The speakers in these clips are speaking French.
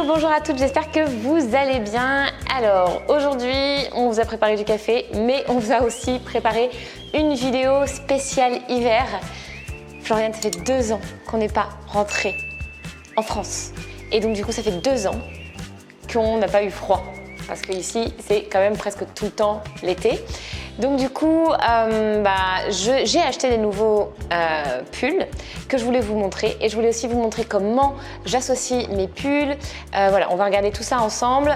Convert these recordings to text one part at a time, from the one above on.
bonjour à toutes, j'espère que vous allez bien. Alors aujourd'hui on vous a préparé du café, mais on vous a aussi préparé une vidéo spéciale hiver. Floriane, ça fait 2 ans qu'on n'est pas rentré en France. Et donc du coup ça fait 2 ans qu'on n'a pas eu froid. Parce qu'ici c'est quand même presque tout le temps l'été. Donc du coup, j'ai acheté des nouveaux pulls que je voulais vous montrer. Et je voulais aussi vous montrer comment j'associe mes pulls. Voilà, on va regarder tout ça ensemble.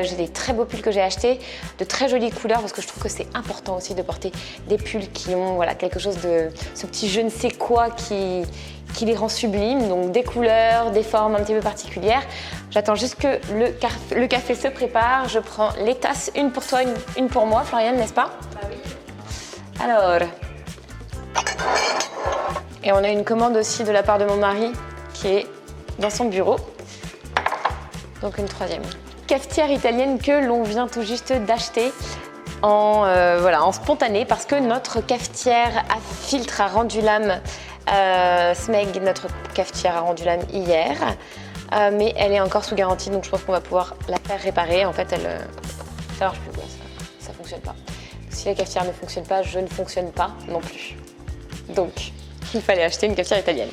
J'ai des très beaux pulls que j'ai achetés, de très jolies couleurs, parce que je trouve que c'est important aussi de porter des pulls qui ont quelque chose de ce petit je ne sais quoi qui les rend sublimes, donc des couleurs, des formes un petit peu particulières. J'attends juste que le café se prépare. Je prends les tasses, une pour toi, une pour moi, Floriane, n'est-ce pas? Bah oui. Alors, et on a une commande aussi de la part de mon mari qui est dans son bureau. Donc une troisième. Cafetière italienne que l'on vient tout juste d'acheter en spontané, parce que notre cafetière à filtre a rendu l'âme. Smeg, notre cafetière, a rendu l'âme hier, mais elle est encore sous garantie, donc je pense qu'on va pouvoir la faire réparer. En fait, ça marche plus, ça fonctionne pas. Si la cafetière ne fonctionne pas, je ne fonctionne pas non plus. Donc, il fallait acheter une cafetière italienne.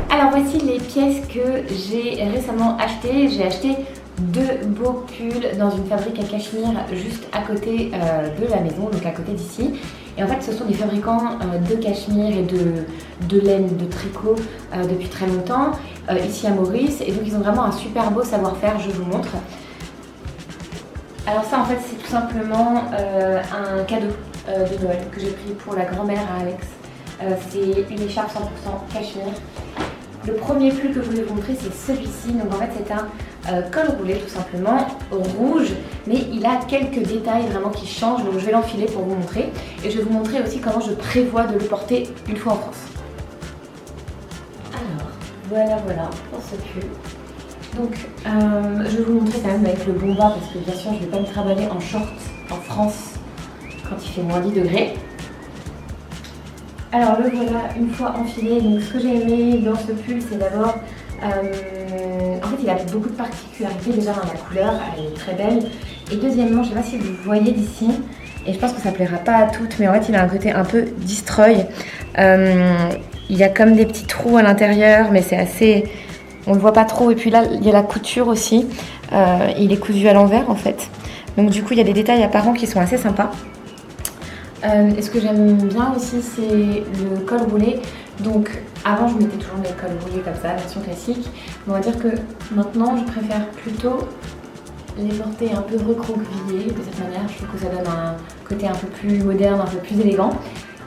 Alors voici les pièces que j'ai récemment achetées. J'ai acheté 2 beaux pulls dans une fabrique à Cachemire juste à côté de la maison, donc à côté d'ici. Et en fait, ce sont des fabricants de cachemire et de laine, de tricot depuis très longtemps, ici à Maurice. Et donc, ils ont vraiment un super beau savoir-faire, je vous montre. Alors ça, en fait, c'est tout simplement un cadeau de Noël que j'ai pris pour la grand-mère à Alex. C'est une écharpe 100% cachemire. Le premier pull que je voulais vous montrer, c'est celui-ci. Donc en fait, c'est un col roulé tout simplement, rouge, mais il a quelques détails vraiment qui changent. Donc je vais l'enfiler pour vous montrer. Et je vais vous montrer aussi comment je prévois de le porter une fois en France. Alors, voilà pour ce pull. Donc je vais vous montrer quand même avec le bon bas, parce que bien sûr, je ne vais pas me travailler en short en France quand il fait moins 10 degrés. Alors le voilà une fois enfilé. Donc ce que j'ai aimé dans ce pull, c'est d'abord en fait il a beaucoup de particularités. Déjà dans la couleur, elle est très belle. Et deuxièmement, je ne sais pas si vous voyez d'ici, et je pense que ça plaira pas à toutes, mais en fait il a un côté un peu destroy. Il y a comme des petits trous à l'intérieur, mais c'est assez, on le voit pas trop. Et puis là il y a la couture aussi. Il est cousu à l'envers en fait. Donc du coup il y a des détails apparents qui sont assez sympas. Et ce que j'aime bien aussi, c'est le col roulé. Donc avant je mettais toujours mes cols roulés comme ça, version classique. On va dire que maintenant je préfère plutôt les porter un peu recroquevillés de cette manière. Je trouve que ça donne un côté un peu plus moderne, un peu plus élégant.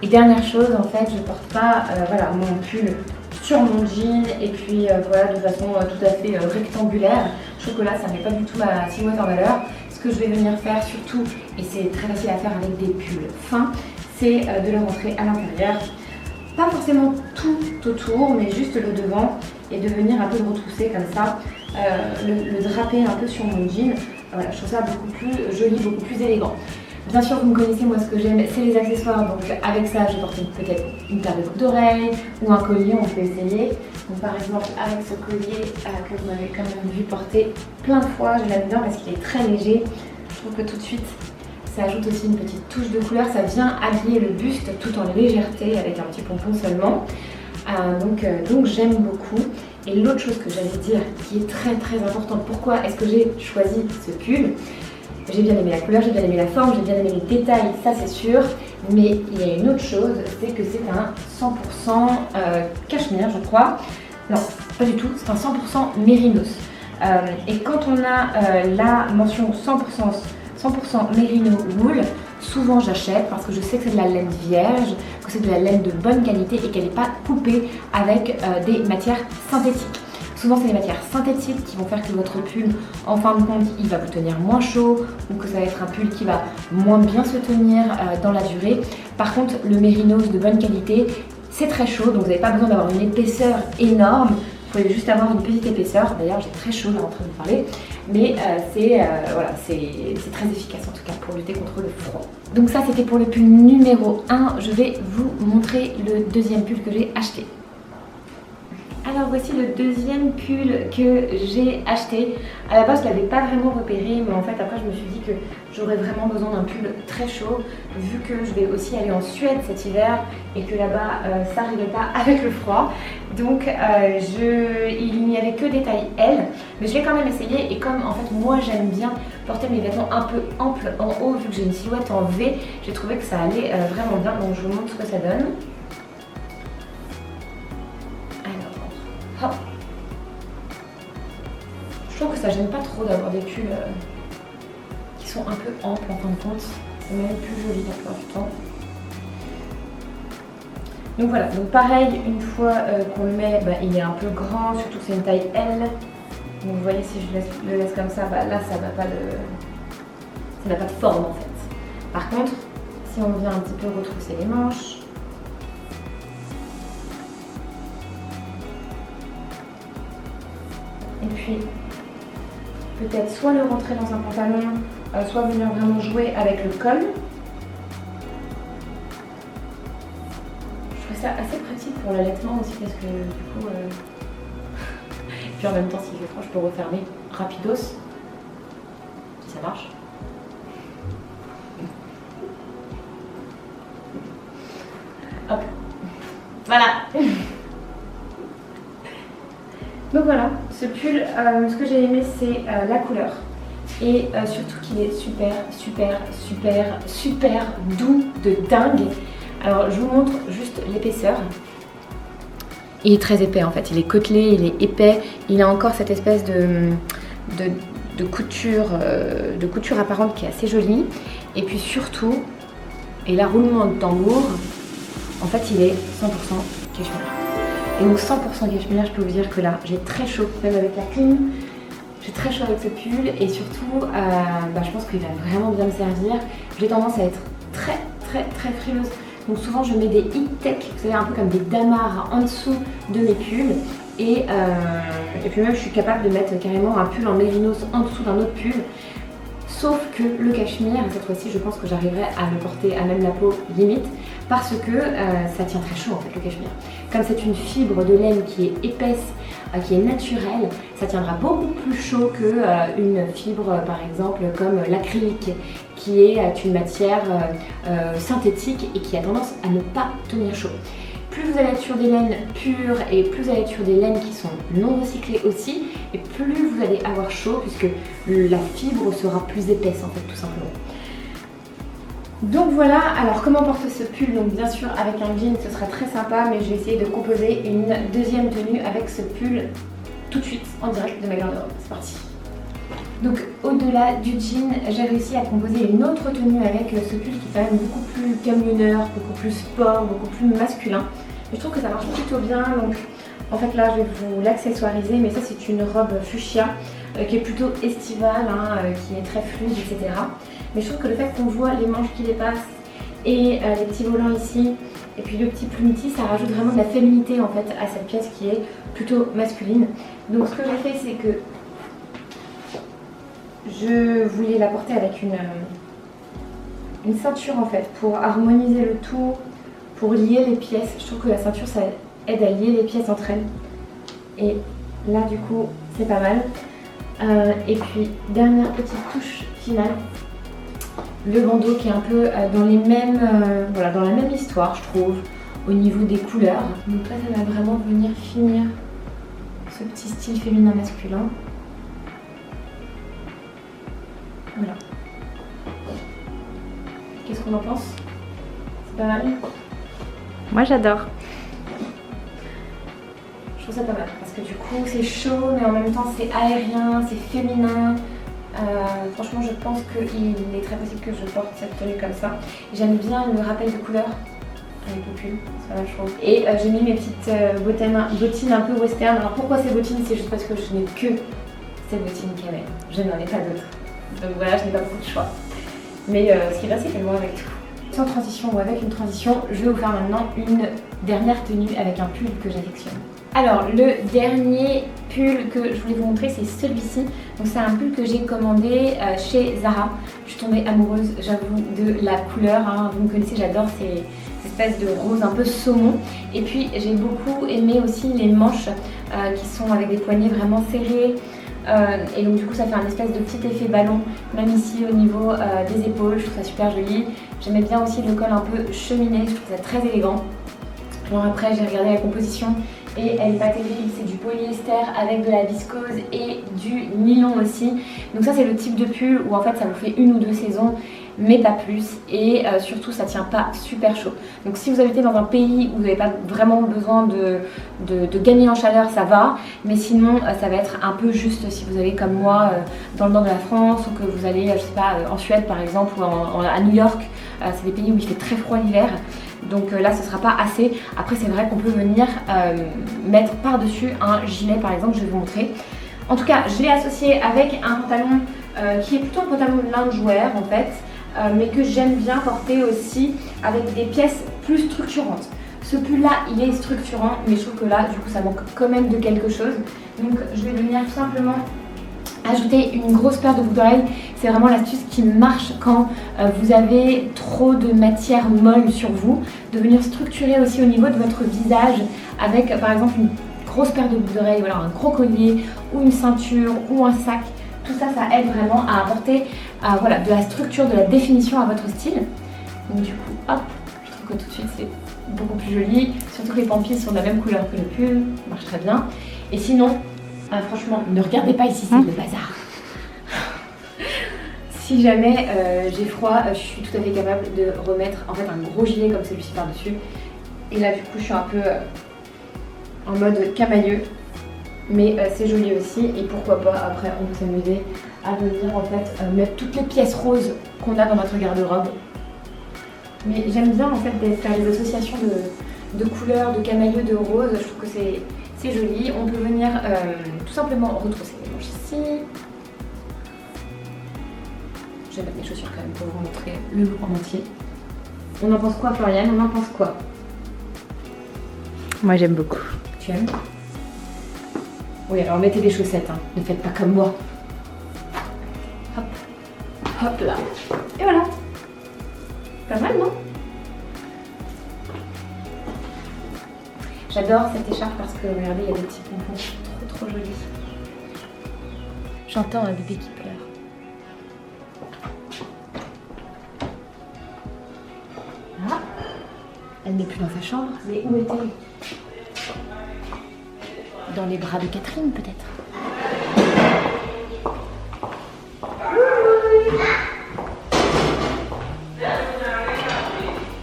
Et dernière chose, en fait, je porte pas mon pull sur mon jean et puis de façon tout à fait rectangulaire. Je trouve que là ça met pas du tout ma silhouette en valeur. Ce que je vais venir faire surtout, et c'est très facile à faire avec des pulls fins, c'est de le rentrer à l'intérieur. Pas forcément tout autour, mais juste le devant, et de venir un peu le retrousser comme ça, le draper un peu sur mon jean. Voilà, je trouve ça beaucoup plus joli, beaucoup plus élégant. Bien sûr, vous me connaissez, moi ce que j'aime, c'est les accessoires. Donc avec ça, je vais porter peut-être une paire de boucles d'oreilles ou un collier, on peut essayer. Donc par exemple, avec ce collier que vous m'avez quand même vu porter plein de fois, je l'aime bien parce qu'il est très léger. Je trouve que tout de suite, ça ajoute aussi une petite touche de couleur. Ça vient habiller le buste tout en légèreté avec un petit pompon seulement. Donc j'aime beaucoup. Et l'autre chose que j'allais dire, qui est très très importante, pourquoi est-ce que j'ai choisi ce pull? J'ai bien aimé la couleur, j'ai bien aimé la forme, j'ai bien aimé les détails, ça c'est sûr. Mais il y a une autre chose, c'est que c'est un 100% cachemire, je crois. Non, pas du tout, c'est un 100% mérinos. Et quand on a la mention 100% mérino wool, souvent j'achète parce que je sais que c'est de la laine vierge, que c'est de la laine de bonne qualité et qu'elle n'est pas coupée avec des matières synthétiques. Souvent, c'est les matières synthétiques qui vont faire que votre pull, en fin de compte, il va vous tenir moins chaud ou que ça va être un pull qui va moins bien se tenir dans la durée. Par contre, le mérinos de bonne qualité, c'est très chaud, donc vous n'avez pas besoin d'avoir une épaisseur énorme. Vous pouvez juste avoir une petite épaisseur. D'ailleurs, j'ai très chaud là en train de vous parler, mais c'est très efficace en tout cas pour lutter contre le froid. Donc ça, c'était pour le pull numéro 1. Je vais vous montrer le deuxième pull que j'ai acheté. Alors voici le deuxième pull que j'ai acheté. À la base je ne l'avais pas vraiment repéré, mais en fait après je me suis dit que j'aurais vraiment besoin d'un pull très chaud vu que je vais aussi aller en Suède cet hiver et que là-bas ça ne rigole pas avec le froid. Donc il n'y avait que des tailles L, mais je l'ai quand même essayé et comme en fait moi j'aime bien porter mes vêtements un peu amples en haut vu que j'ai une silhouette en V, j'ai trouvé que ça allait vraiment bien, donc je vous montre ce que ça donne. Hop. Je trouve que ça gêne pas trop d'avoir des pulls qui sont un peu amples en fin de compte. C'est même plus joli la plupart du temps. Donc voilà, donc pareil, une fois qu'on le met, il est un peu grand, surtout que c'est une taille L. Donc vous voyez, si je le laisse comme ça, là ça n'a pas de forme en fait. Par contre, si on vient un petit peu retrousser les manches, et puis peut-être soit le rentrer dans un pantalon, soit venir vraiment jouer avec le col. Je trouve ça assez pratique pour l'allaitement aussi parce que du coup, et puis en même temps si je prends, je peux refermer rapidos, si ça marche. Hop, voilà. Donc voilà, ce pull, ce que j'ai aimé c'est la couleur et surtout qu'il est super doux de dingue. Alors je vous montre juste l'épaisseur. Il est très épais en fait, il est côtelé, il est épais, il a encore cette espèce de couture apparente qui est assez jolie. Et puis surtout, et là roulement de tambour, en fait il est 100% cachemire. Et donc 100% cachemire, je peux vous dire que là, j'ai très chaud, même avec la clim. J'ai très chaud avec ce pull et surtout, je pense qu'il va vraiment bien me servir. J'ai tendance à être très frileuse. Donc souvent, je mets des heat-tech, vous savez, un peu comme des damarres en dessous de mes pulls. Et puis même, je suis capable de mettre carrément un pull en mérinos en dessous d'un autre pull. Sauf que le cachemire, cette fois-ci, je pense que j'arriverai à le porter à même la peau limite parce que ça tient très chaud en fait le cachemire. Comme c'est une fibre de laine qui est épaisse, qui est naturelle, ça tiendra beaucoup plus chaud qu'une fibre par exemple comme l'acrylique qui est une matière synthétique et qui a tendance à ne pas tenir chaud. Plus vous allez être sur des laines pures et plus vous allez être sur des laines qui sont non recyclées aussi, et plus vous allez avoir chaud puisque la fibre sera plus épaisse en fait tout simplement. Donc voilà, alors comment porter ce pull? Donc bien sûr avec un jean ce sera très sympa, mais je vais essayer de composer une deuxième tenue avec ce pull tout de suite en direct de ma garde-robe. C'est parti. Donc au-delà du jean, j'ai réussi à composer une autre tenue avec ce pull qui est quand même beaucoup plus camionneur, beaucoup plus sport, beaucoup plus masculin. Et je trouve que ça marche plutôt bien, donc en fait là je vais vous l'accessoiriser, mais ça c'est une robe fuchsia qui est plutôt estivale, qui est très fluide, etc. Mais je trouve que le fait qu'on voit les manches qui dépassent et les petits volants ici, et puis le petit plumety, ça rajoute vraiment de la féminité en fait à cette pièce qui est plutôt masculine. Donc ce que j'ai fait c'est que je voulais la porter avec une ceinture en fait pour harmoniser le tout, pour lier les pièces. Je trouve que la ceinture ça aide à lier les pièces entre elles. Et là du coup c'est pas mal. Et puis dernière petite touche finale, le bandeau qui est un peu dans les mêmes, dans la même histoire je trouve, au niveau des couleurs. Donc là ça va vraiment venir finir ce petit style féminin masculin. Voilà. Qu'est-ce qu'on en pense? C'est pas mal? Moi j'adore. Je trouve ça pas mal parce que du coup c'est chaud mais en même temps c'est aérien, c'est féminin. Franchement je pense qu'il est très possible que je porte cette tenue comme ça. J'aime bien le rappel de couleur avec le pull, c'est pas mal je trouve. Et j'ai mis mes petites bottines un peu western. Alors pourquoi ces bottines? C'est juste parce que je n'ai que ces bottines Camel. Je n'en ai pas d'autres. Donc voilà, je n'ai pas beaucoup de choix. Mais ce qui est bien, c'est qu'elle va avec tout. Sans transition ou avec une transition, je vais vous faire maintenant une dernière tenue avec un pull que j'affectionne. Alors, le dernier pull que je voulais vous montrer, c'est celui-ci. Donc c'est un pull que j'ai commandé chez Zara. Je suis tombée amoureuse, j'avoue, de la couleur. Vous me connaissez, j'adore ces espèce de rose un peu saumon. Et puis j'ai beaucoup aimé aussi les manches qui sont avec des poignets vraiment serrés. Et donc du coup ça fait un espèce de petit effet ballon, même ici au niveau des épaules, je trouve ça super joli. J'aimais bien aussi le col un peu cheminé, je trouve ça très élégant. Alors après j'ai regardé la composition et elle n'est pas terrible, c'est du polyester avec de la viscose et du nylon aussi. Donc ça c'est le type de pull où en fait ça vous fait 1 ou 2 saisons, mais pas plus, et surtout ça tient pas super chaud. Donc si vous habitez dans un pays où vous n'avez pas vraiment besoin de gagner en chaleur, ça va, mais sinon ça va être un peu juste si vous allez comme moi dans le nord de la France, ou que vous allez, je sais pas, en Suède par exemple, ou à New York. C'est des pays où il fait très froid l'hiver. Donc là ce sera pas assez. Après c'est vrai qu'on peut venir mettre par dessus un gilet par exemple, je vais vous montrer. En tout cas je l'ai associé avec un pantalon qui est plutôt un pantalon loungewear en fait, mais que j'aime bien porter aussi avec des pièces plus structurantes. Ce pull là il est structurant, mais je trouve que là du coup ça manque quand même de quelque chose. Donc je vais venir tout simplement ajouter une grosse paire de boucles d'oreilles. C'est vraiment l'astuce qui marche quand vous avez trop de matière molle sur vous, de venir structurer aussi au niveau de votre visage avec par exemple une grosse paire de boucles d'oreilles, ou alors un gros collier, ou une ceinture, ou un sac. Tout ça, ça aide vraiment à apporter voilà, de la structure, de la définition à votre style. Donc du coup, hop, je trouve que tout de suite c'est beaucoup plus joli, surtout que les pampisses sont de la même couleur que le pull, ça marche très bien. Et sinon, franchement, ne regardez pas ici, c'est le bazar. Si jamais j'ai froid, je suis tout à fait capable de remettre en fait un gros gilet comme celui-ci par-dessus. Et là du coup je suis un peu en mode camailleux, mais c'est joli aussi. Et pourquoi pas après on peut s'amuser à venir en fait mettre toutes les pièces roses qu'on a dans notre garde-robe. Mais j'aime bien en fait faire des associations de couleurs, de camailleux, de rose. Je trouve que c'est joli. On peut venir tout simplement retrousser les manches ici. Je vais mettre mes chaussures quand même pour vous montrer le look en entier. On en pense quoi, Floriane? On en pense quoi? Moi j'aime beaucoup. Tu aimes? Oui, alors mettez des chaussettes, hein. Ne faites pas comme moi. Hop, hop là. Et voilà. Pas mal, non? J'adore cette écharpe parce que regardez, il y a des petits pompons trop jolis. J'entends un bébé qui pleure. Ah, elle n'est plus dans sa chambre, mais où est-elle? Dans les bras de Catherine peut-être.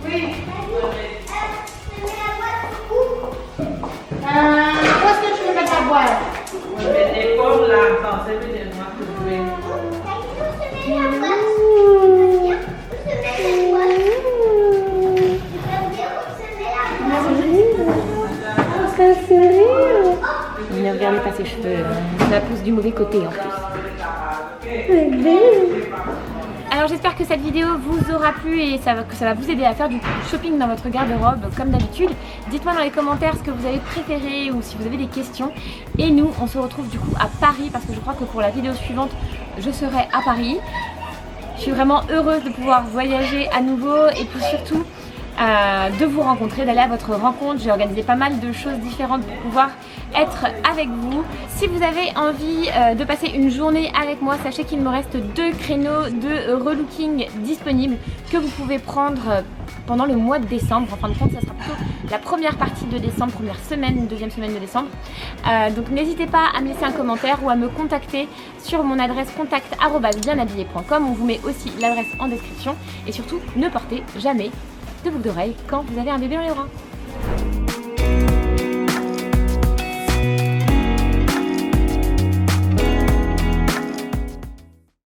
Oui. Où est-ce que tu veux mettre ta boîte? Je mets des pommes là, attends, c'est bien de moi que je vais. Ne regardez pas ses cheveux, la pousse du mauvais côté en plus. Alors j'espère que cette vidéo vous aura plu et que ça va vous aider à faire du shopping dans votre garde-robe comme d'habitude. Dites-moi dans les commentaires ce que vous avez préféré ou si vous avez des questions. Et nous, on se retrouve du coup à Paris parce que je crois que pour la vidéo suivante, je serai à Paris. Je suis vraiment heureuse de pouvoir voyager à nouveau et puis surtout de vous rencontrer, d'aller à votre rencontre. J'ai organisé pas mal de choses différentes pour pouvoir être avec vous. Si vous avez envie de passer une journée avec moi, sachez qu'il me reste 2 créneaux de relooking disponibles que vous pouvez prendre pendant le mois de décembre. En fin de compte, ça sera plutôt la première partie de décembre, première semaine, deuxième semaine de décembre. Donc n'hésitez pas à me laisser un commentaire ou à me contacter sur mon adresse contact@bienhabillé.com. On vous met aussi l'adresse en description. Et surtout, ne portez jamais de boucles d'oreilles quand vous avez un bébé dans les bras.